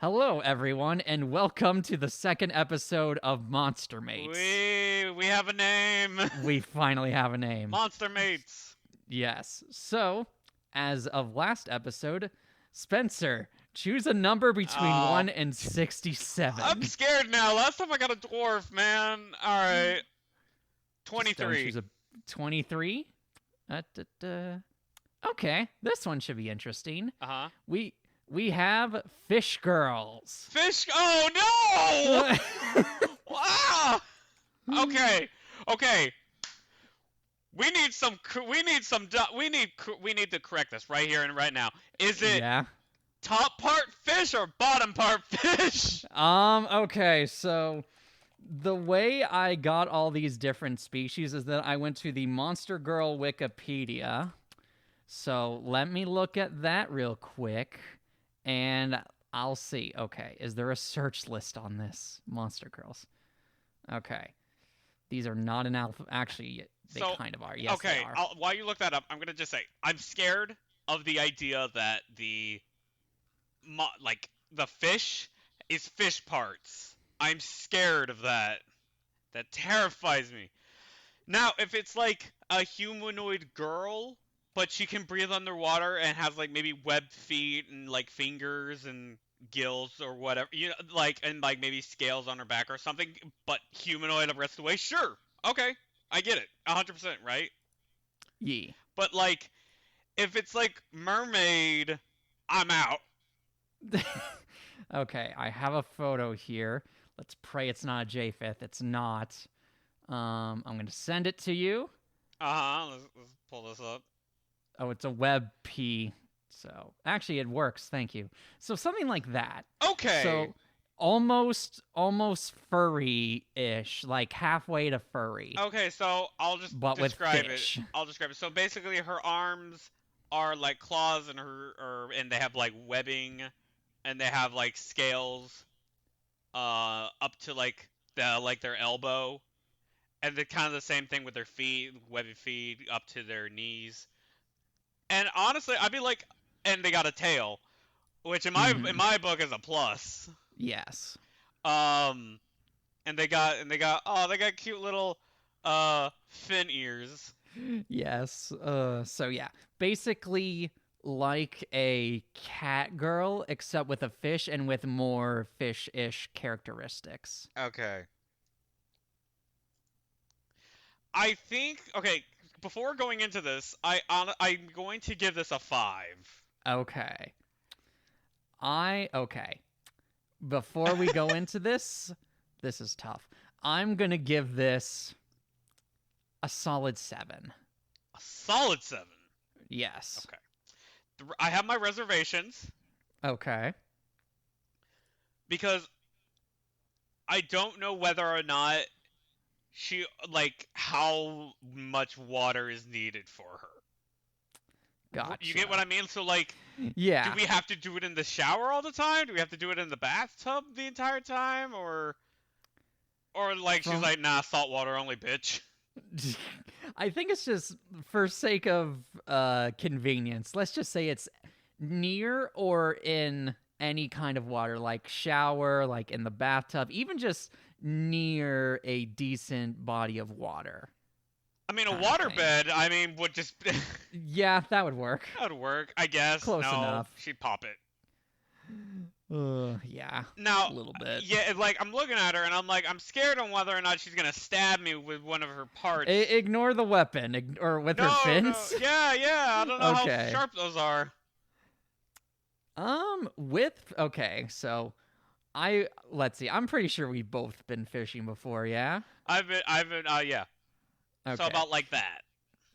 Hello, everyone, and welcome to the second episode of Monster Mates. We have a name. We finally have a name. Monster Mates. Yes. So, as of last episode, Spencer, choose a number between Oh, 1 and I'm 67. scared now. Last time I got a dwarf, man. All right, Just don't 23. choose a 23. Okay, this one should be interesting. Uh-huh. We we have Fish Girls. Fish. Oh no! Wow. Okay. Okay. We need some. We need some. We need to correct this right here and right now. Is it Yeah. top part fish or bottom part fish? Okay, so the way I got all these different species is that I went to the Monster Girl Wikipedia. So let me look at that real quick and I'll see. Okay, is there a search list on this? Monster Girls. Okay. These are not an alpha. Actually, they So, kind of are. Yes, they okay. are. While you look that up, I'm gonna just say I'm scared of the idea that the fish is fish parts. I'm scared of that. That terrifies me. Now, if it's like a humanoid girl, but she can breathe underwater and has like maybe webbed feet and like fingers and gills or whatever, and like maybe scales on her back or something, but humanoid the rest of the way, sure. Okay. I get it. 100%, right? Yee. But like if it's like mermaid, I'm out. Okay, I have a photo here. Let's pray it's not a J5th. It's not. I'm going to send it to you. Uh-huh. Let's pull this up. Oh, it's a web P. So actually, it works. Thank you. So something like that. Okay. So almost furry-ish, like halfway to furry, Okay, so I'll just but with describe it. fish. I'll describe it. So basically her arms are like claws and and they have like webbing and they have like scales up to like their elbow, and they're kind of the same thing with their feet, webby feet up to their knees. And honestly, I'd be like, and they got a tail, which in Hmm. my book is a plus. Yes. Um, they got cute little fin ears. Yes. So yeah, basically like a cat girl, except with a fish and with more fish-ish characteristics. Okay. I think okay. Before going into this, I'm going to give this a 5. Okay. Okay. Before we go into this, this is tough. I'm gonna give this a solid 7. A solid 7. Yes. Okay. I have my reservations Okay. because I don't know whether or not she like how much water is needed for her. You get what Gotcha. I mean? So like, do Yeah. we have to do it in the shower all the time? Do we have to do it in the bathtub the entire time, or like she's From like, nah, salt water only, bitch. I think it's just for sake of convenience. Let's just say it's near or in any kind of water, like shower, like in the bathtub, even just near a decent body of water I mean, a kind of thing. waterbed. I mean, would just Yeah, that would work. that would work, I guess. Close No, enough. she'd pop it. Yeah, Now, a little bit. yeah, like I'm looking at her and I'm like, I'm scared on whether or not she's gonna stab me with one of her parts. Ignore the weapon, or with her No, no, fins. yeah, yeah. I don't know how Okay. sharp those are. With okay, so let's see. I'm pretty sure we've both been fishing before, yeah? Yeah. So Okay. about like that.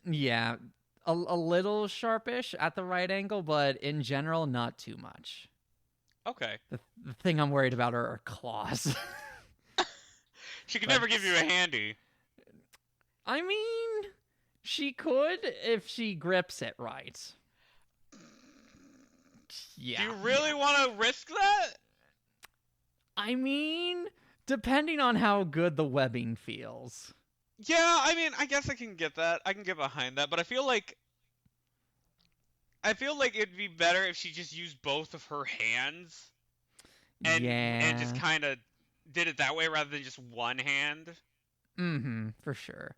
Yeah, a little sharpish at the right angle, but in general, not too much. Okay. The thing I'm worried about are claws. She could never but give you a handy. I mean, she could if she grips it right. Do Yeah, you yeah. really want to risk that? I mean, depending on how good the webbing feels. Yeah, I mean, I guess I can get that. I can get behind that, but I feel like it'd be better if she just used both of her hands. and just Yeah. kind of did it that way rather than just one hand. Mm-hmm. For sure.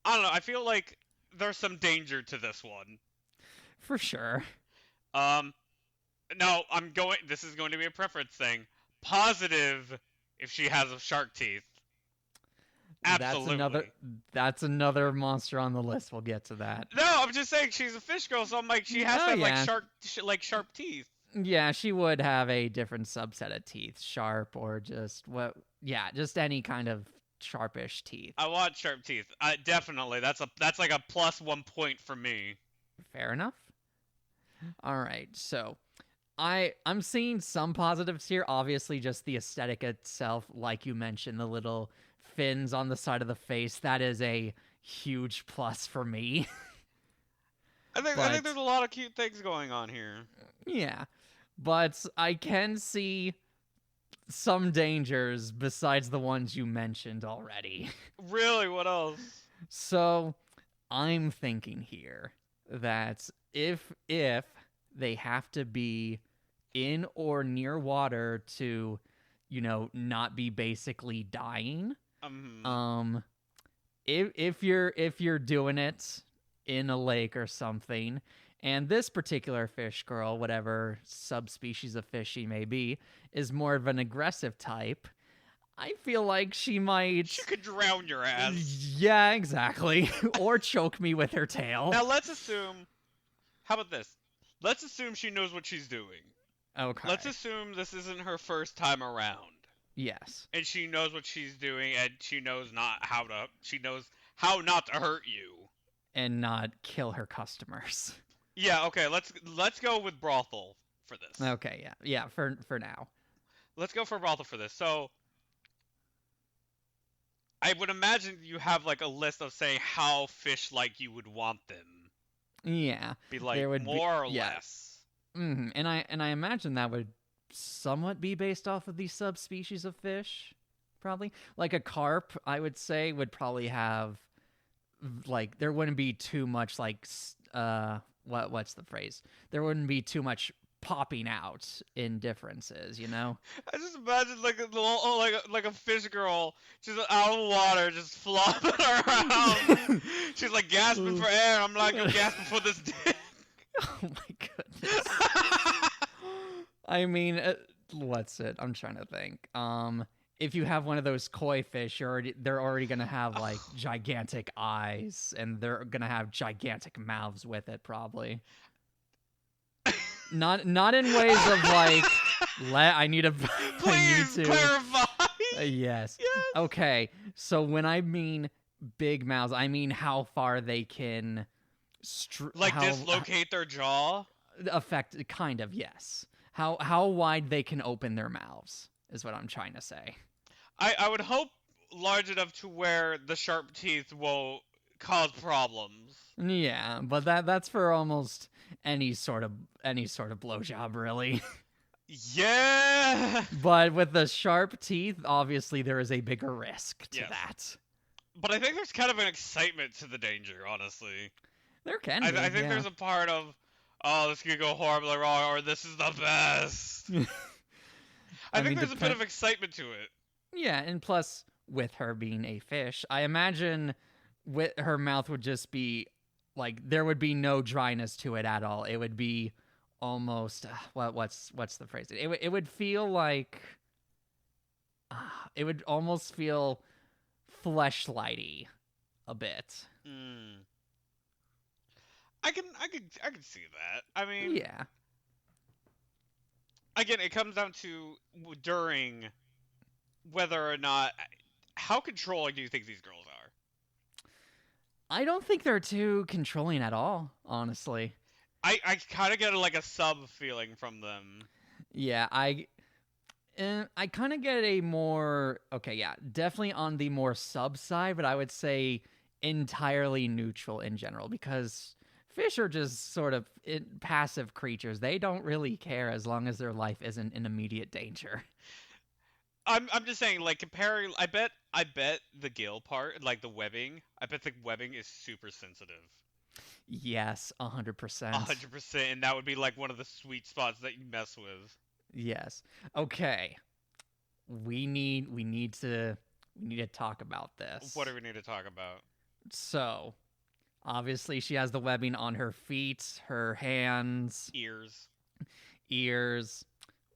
I don't know. I feel like there's some danger to this one. For sure. Um, no, I'm going. This is going to be a preference thing. Positive if she has shark teeth. That's another Absolutely. that's another monster on the list. We'll get to that. No, I'm just saying she's a fish girl, so I'm like she has Oh to have like yeah. sharp teeth. Yeah, she would have a different subset of teeth, sharp or just what yeah, just any kind of sharpish teeth. I want sharp teeth. Definitely. That's like a +1 point for me. Fair enough. All right. So, I'm seeing some positives here. Obviously, just the aesthetic itself, like you mentioned, the little fins on the side of the face. That is a huge plus for me. I think But there's a lot of cute things going on here. yeah, but I can see some dangers besides the ones you mentioned already. Really, what else? So I'm thinking here that if they have to be in or near water to, not be basically dying, Um, um, if you're doing it in a lake or something, and this particular fish girl, whatever subspecies of fish she may be, is more of an aggressive type, I feel like she might. she could drown your ass. Yeah, exactly. Or choke me with her tail. Now let's assume. How about this? Let's assume she knows what she's doing. Okay. Let's assume this isn't her first time around, Yes. and she knows what she's doing, and she knows she knows how not to hurt you. And not kill her customers. Yeah, okay. Let's go with brothel for this. Okay, yeah. Yeah, for now. Let's go for brothel for this. So I would imagine you have like a list of saying how fish-like you would want them. Yeah. Be like There would be more or yeah. less. And I imagine that would somewhat be based off of the subspecies of fish, probably. Like a carp, I would say would probably have like there wouldn't be too much like what's the phrase? There wouldn't be too much popping out in differences, you know? I just imagine like a fish girl just out of water, just flopping around. She's like gasping for air. I'm like, I'm gasping for this dick. Oh my goodness. I mean, what's it? I'm trying to think. If you have one of those koi fish, they're already gonna have like gigantic eyes, and they're gonna have gigantic mouths with it, probably. Not in ways of like, I need to, I Please need to. clarify. Yes. Yes. Okay. So when I mean big mouths, I mean how far they can, Like dislocate their jaw. affect. Kind of, yes. How wide they can open their mouths is what I'm trying to say. I would hope large enough to where the sharp teeth will cause problems. Yeah, but that's for almost any sort of blowjob, really. Yeah. But with the sharp teeth, obviously there is a bigger risk to Yes. that. But I think there's kind of an excitement to the danger, honestly. There can I be. think Yeah. there's a part of, oh, this could go horribly wrong, or this is the best. I think mean, there's a bit of excitement to it. Yeah, and plus with her being a fish, I imagine with her mouth would just be like there would be no dryness to it at all. It would be almost what's the phrase? It would feel like it would almost feel fleshlighty a bit. Hmm. I can see that. I mean, Yeah. again, it comes down to during whether or not how controlling do you think these girls are? I don't think they're too controlling at all, honestly. I kind of get like a sub feeling from them. Yeah, I kind of get a more okay, yeah, definitely on the more sub side, but I would say entirely neutral in general because fish are just sort of passive creatures. They don't really care as long as their life isn't in immediate danger. I'm just saying, like comparing. I bet the gill part, like the webbing. I bet the webbing is super sensitive. Yes, 100%. 100%, and that would be like one of the sweet spots that you mess with. Yes. Okay. We need to talk about What do this. we need to talk about? So, obviously she has the webbing on her feet, her hands, Ears. ears.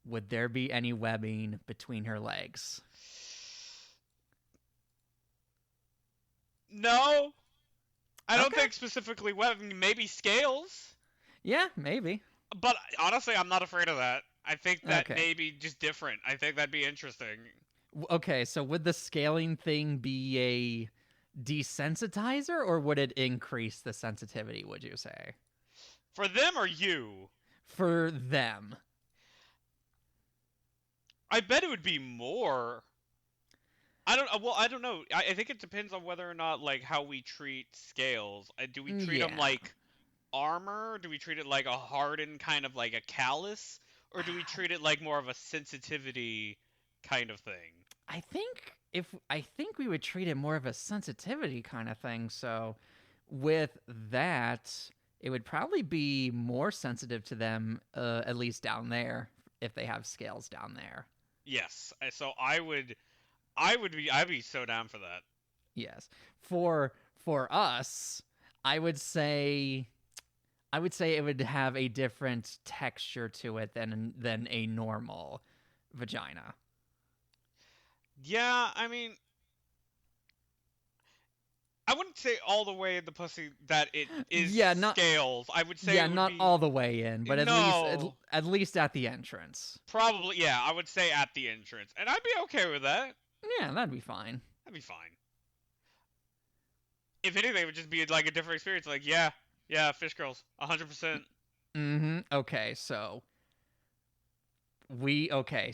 Would there be any webbing between her legs? No, I don't Okay. think specifically webbing. Maybe scales. Yeah, maybe. But honestly, I'm not afraid of that. I think that Okay. may be just different. I think that'd be interesting. Okay, so would the scaling thing be a desensitizer or would it increase the sensitivity, would you say? For them or you? For them. I bet it would be more. I don't. Well, I don't know. I think it depends on whether or not like how we treat scales. Do we treat them Yeah. like armor? Do we treat it like a hardened kind of like a callus, or do we treat it like more of a sensitivity kind of thing? I think we would treat it more of a sensitivity kind of thing. So with that, it would probably be more sensitive to them, at least down there, if they have scales down there. Yes. So I'd be so down for that. Yes. For us, I would say I would say it would have a different texture to it than a normal vagina. Yeah, I mean, I wouldn't say all the way in the pussy that it is Yeah, not scales. I would say yeah, it would not be all the way in, but no, at least at the entrance. probably yeah. I would say at the entrance, and I'd be okay with that. Yeah, that'd be fine. That'd be fine. If anything, it would just be like a different experience. Like yeah, yeah, fish girls, 100%. Mhm.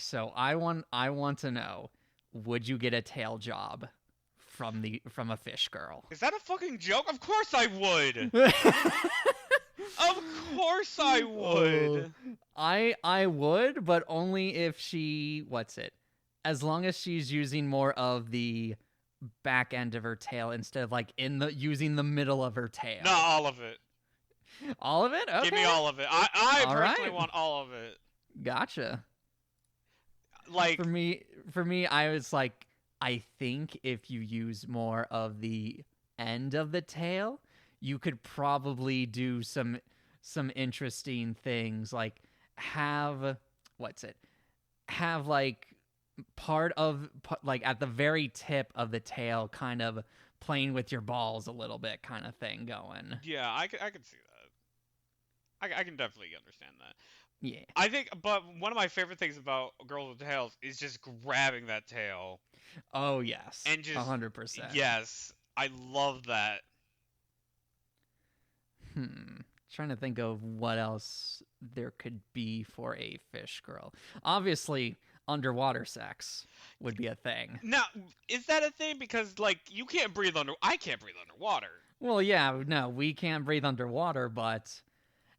So I want to know, would you get a tail job from a fish girl? Is that a fucking joke? Of course I would. Of course I Oh, would. I would, but only if she what's it? As long as she's using more of the back end of her tail instead of like in the using the middle of her Not tail. all of it. All of it? Give me Okay. all of it. I All personally right. want all of it. Gotcha. For Like me for me I was like I think if you use more of the end of the tail, you could probably do some interesting things like have what's it? Have like like at the very tip of the tail kind of playing with your balls a little bit kind of thing going. yeah, I can see that. I can definitely understand that. Yeah. I think, but one of my favorite things about girls with tails is just grabbing that tail Oh yes. and just 100%. yes, I love that. Trying to think of what else there could be for a fish girl. Obviously, underwater sex would be a thing. Now, is that a thing? Because like you can't breathe under. I can't breathe underwater. Well, yeah, no, we can't breathe underwater, but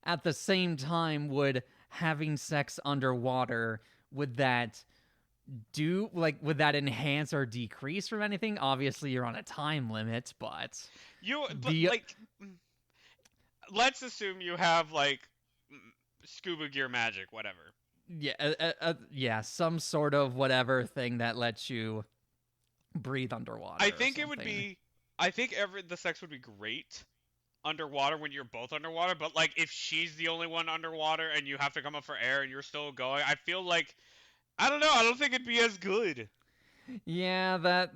at the same time, would having sex underwater, would that enhance or decrease from anything? Obviously, you're on a time limit, but But the like, let's assume you have like scuba gear magic, whatever. yeah, yeah, some sort of whatever thing that lets you breathe underwater I or think it would something. be. I think the sex would be great underwater when you're both underwater. But like, if she's the only one underwater and you have to come up for air and you're still going, I feel like I don't know. I don't think it'd be as good. Yeah,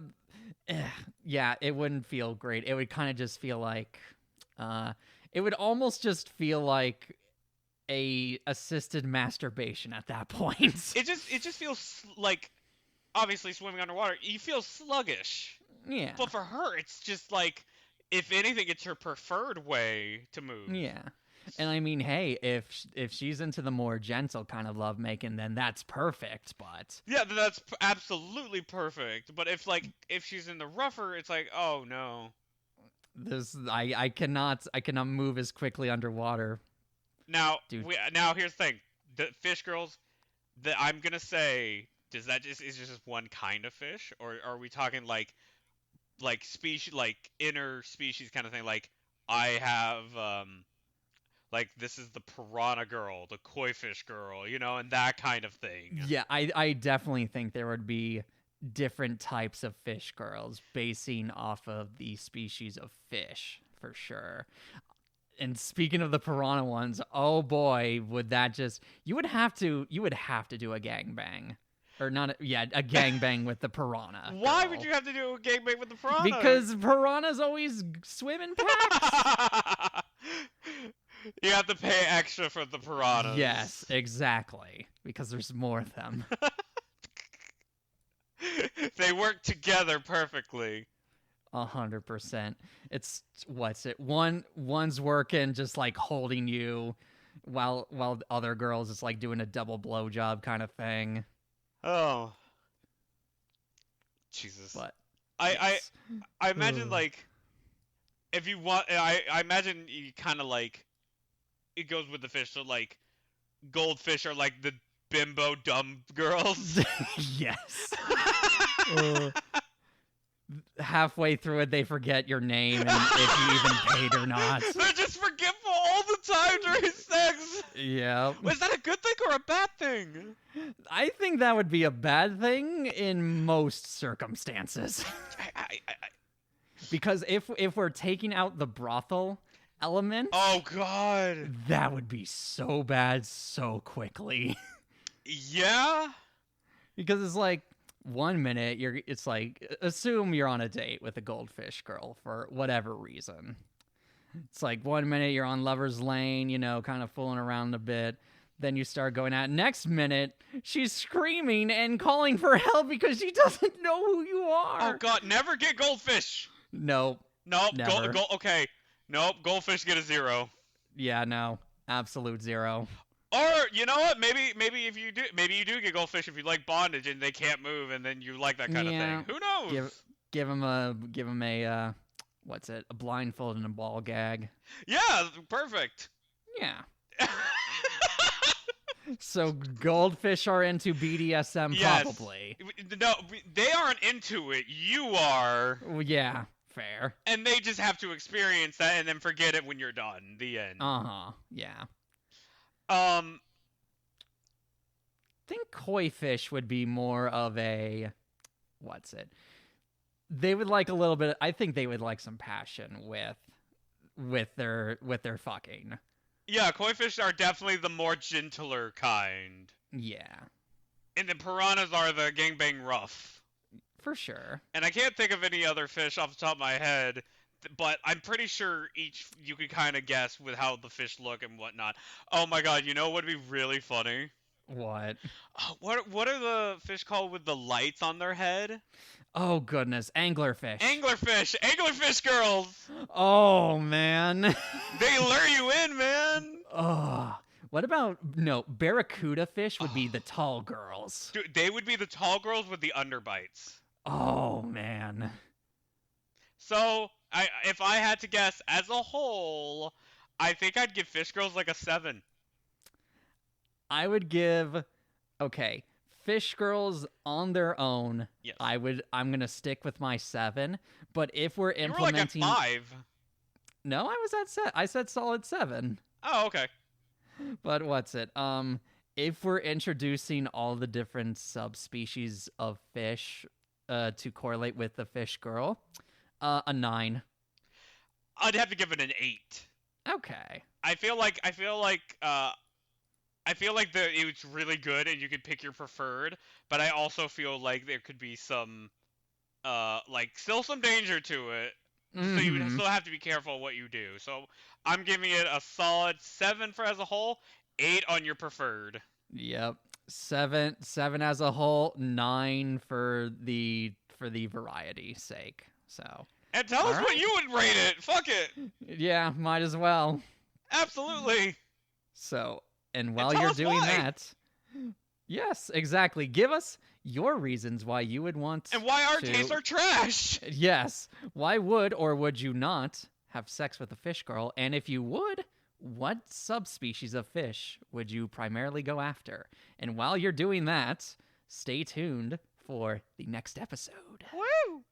eh, yeah, it wouldn't feel great. It would kind of just feel like, uh, it would almost just feel like a assisted masturbation at that point. It just feels like obviously swimming underwater. You feel sluggish. Yeah, But for her, it's just like, if anything, it's her preferred way to move. yeah. And I mean, hey, if she's into the more gentle kind of lovemaking, then that's perfect. But Yeah, that's absolutely perfect. But if she's in the rougher, it's like, oh no. I cannot move as quickly underwater, dude. Now here's the thing: the fish girls. That I'm gonna say, does that just is just one kind of fish, or are we talking like species, like inner species kind of thing? Like I have like this is the piranha girl, the koi fish girl, and that kind of thing. Yeah, I definitely think there would be different types of fish girls basing off of the species of fish for sure. And speaking of the piranha ones, oh boy, would that just you would have to do a gangbang. Or not a gangbang with the piranha. Why girl. would you have to do a gangbang with the piranha? Because piranhas always swim in packs. You have to pay extra for the piranhas. Yes, exactly. Because there's more of them. They work together perfectly. 100%. It's what's it? One's working just like holding you while the other girls is like doing a double blowjob kind of thing. Oh. Jesus. But I imagine Ugh. like if you want I imagine you kind of like it goes with the fish, so like goldfish are like the bimbo dumb girls. Yes. Halfway through it, they forget your name and if you even paid or not. They're just forgetful all the time during sex. Yeah. Was that a good thing or a bad thing? I think that would be a bad thing in most circumstances. Because if we're taking out the brothel element, Oh God. that would be so bad so quickly. Yeah. Because it's like 1 minute it's like assume you're on a date with a goldfish girl for whatever reason. It's like 1 minute you're on Lover's Lane, kind of fooling around a bit. Then you start going out. Next minute, she's screaming and calling for help because she doesn't know who you are. Oh God, never get goldfish. Nope. Nope. Never. Okay. Nope. Goldfish get a 0. Yeah, no. Absolute 0. Or you know what? Maybe if you do, maybe you do get goldfish if you like bondage and they can't move, and then you like that kind of thing. Who knows? Give him a what's it? A blindfold and a ball gag. Yeah, perfect. Yeah. So goldfish are into BDSM, Yes. probably. No, they aren't into it. You are. Well, yeah, fair. And they just have to experience that and then forget it when you're done. The end. Yeah. Um. I think koi fish would be more of a what's it? They would like a little bit. I think they would like some passion with their fucking. Yeah, koi fish are definitely the more gentler kind. Yeah, And the piranhas are the gangbang rough. for sure. And I can't think of any other fish off the top of my head, but I'm pretty sure each you could kind of guess with how the fish look and whatnot. Oh my God, you know what would be really funny? What? What are the fish called with the lights on their head? Oh goodness, anglerfish. Anglerfish girls. Oh man. They lure you in, man. Oh. What about barracuda fish would be the tall girls. Dude, they would be the tall girls with the underbites. Oh man. So, if I had to guess as a whole, I think I'd give fish girls like a 7. I would give fish girls on their own. Yes. I'm gonna stick with my 7. But if we're You were like at implementing 5. No, I was at I said solid 7. Oh, okay. But what's it? If we're introducing all the different subspecies of fish to correlate with the fish girl, a 9. I'd have to give it an 8. Okay. I feel like it's really good and you could pick your preferred, but I also feel like there could be some still some danger to it. Mm-hmm. So you would still have to be careful what you do. So I'm giving it a solid 7 for as a whole, 8 on your preferred. Yep. 7 as a whole, 9 for the variety sake. So. And tell us what you would rate it. Fuck it. Yeah, might as well. Absolutely. So, and while you're doing that, yes, exactly. Give us your reasons why you would want and why our tastes are trash. Yes. Why would or would you not have sex with a fish girl? And if you would, what subspecies of fish would you primarily go after? And while you're doing that, stay tuned for the next episode. Woo!